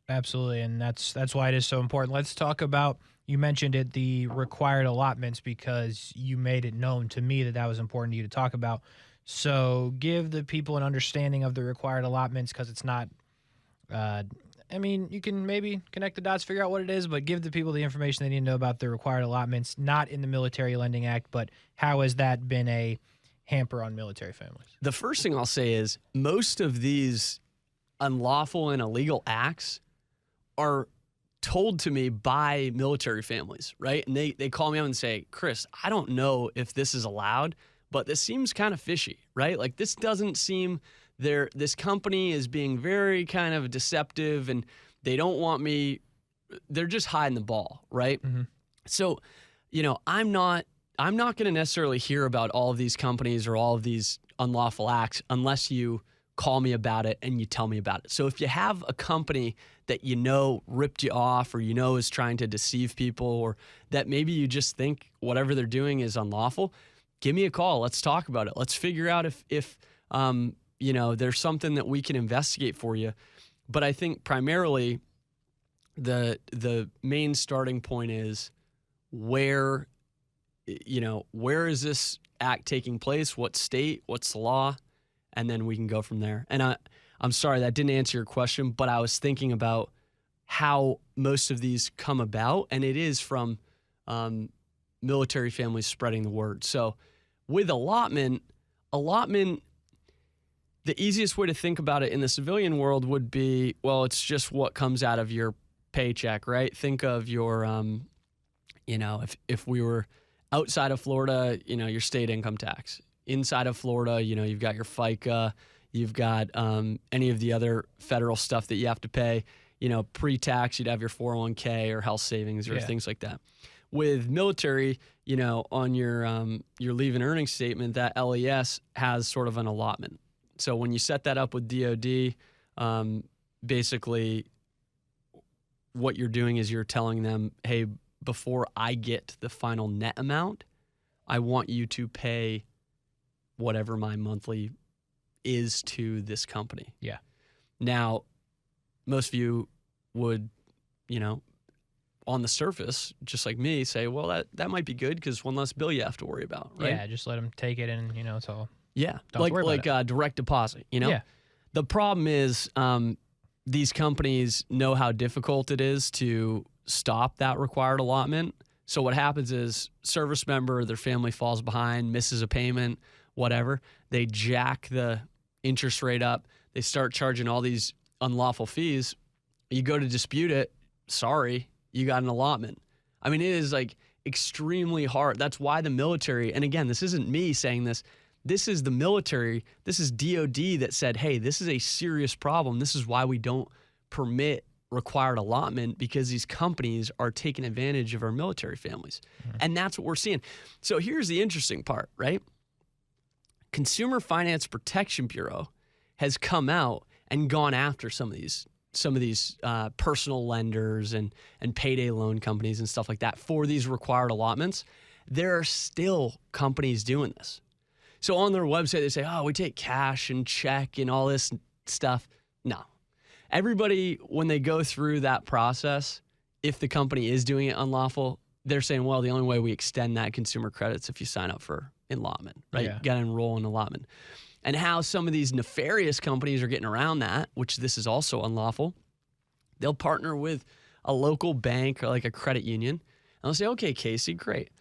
Absolutely, and that's why it is so important. Let's talk about, you mentioned it, the required allotments, because you made it known to me that that was important to you to talk about. So give the people an understanding of the required allotments, because it's not, I mean, you can maybe connect the dots, figure out what it is, but give the people the information they need to know about the required allotments, not in the Military Lending Act, but how has that been a hamper on military families? The first thing I'll say is most of these unlawful and illegal acts are told to me by military families, right? And they call me up and say, Chris, I don't know if this is allowed, but this seems kind of fishy, right? Like this doesn't seem this company is being very kind of deceptive and they don't want me, they're just hiding the ball, right? Mm-hmm. So, I'm not going to necessarily hear about all of these companies or all of these unlawful acts unless you call me about it and you tell me about it. So if you have a company that ripped you off or is trying to deceive people, or that maybe you just think whatever they're doing is unlawful, give me a call. Let's talk about it. Let's figure out if there's something that we can investigate for you. But I think primarily the main starting point is where is this act taking place? What state? What's the law? And then we can go from there. And I'm sorry, that didn't answer your question, but I was thinking about how most of these come about, and it is from military families spreading the word. So with allotment, the easiest way to think about it in the civilian world would be, well, it's just what comes out of your paycheck, right? Think of your, if we were outside of Florida, your state income tax. Inside of Florida, you've got your FICA, you've got any of the other federal stuff that you have to pay. Pre-tax, you'd have your 401k or health savings or things like that. With military, on your leave and earnings statement, that LES has sort of an allotment. So when you set that up with DOD, basically what you're doing is you're telling them, hey, before I get the final net amount, I want you to pay whatever my monthly is to this company. Yeah. Now, most of you would, on the surface, just like me, say, well, that might be good because one less bill you have to worry about, right? Yeah, just let them take it and, it's all. Yeah, Don't like direct deposit, Yeah. The problem is these companies know how difficult it is to stop that required allotment. So what happens is service member, their family falls behind, misses a payment, whatever. They jack the interest rate up. They start charging all these unlawful fees. You go to dispute it. Sorry, you got an allotment. I mean, it is like extremely hard. That's why the military, and again, this isn't me saying this. This is the military. This is DOD that said, hey, this is a serious problem. This is why we don't permit required allotment, because these companies are taking advantage of our military families. Mm-hmm. And that's what we're seeing. So here's the interesting part, right? Consumer Finance Protection Bureau has come out and gone after some of these personal lenders and payday loan companies and stuff like that for these required allotments. There are still companies doing this. So on their website, they say, oh, we take cash and check and all this stuff. No. Everybody, when they go through that process, if the company is doing it unlawful, they're saying, well, the only way we extend that consumer credit's if you sign up for allotment, right? Yeah. You got to enroll in allotment. And how some of these nefarious companies are getting around that, which this is also unlawful, they'll partner with a local bank or like a credit union, and they'll say, okay, Casey, great.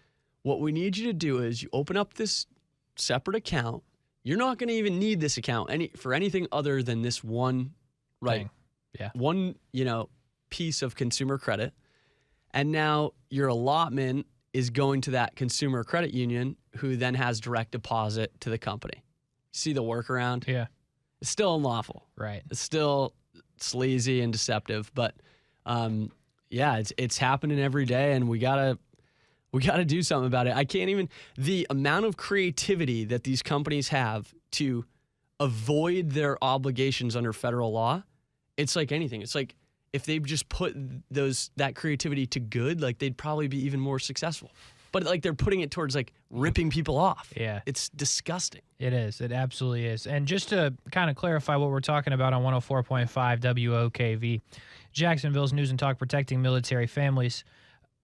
What we need you to do is you open up this separate account. You're not going to even need this account for anything other than this one, right? Thing. Yeah. One, piece of consumer credit. And now your allotment is going to that consumer credit union, who then has direct deposit to the company. See the workaround? Yeah. It's still unlawful. Right. It's still sleazy and deceptive, but it's happening every day, and we gotta do something about it. I can't even, the amount of creativity that these companies have to avoid their obligations under federal law, it's like anything. It's like if they just put that creativity to good, like they'd probably be even more successful. but like they're putting it towards like ripping people off. Yeah. It's disgusting. It is. It absolutely is. And just to kind of clarify what we're talking about on 104.5 WOKV, Jacksonville's News and Talk protecting military families.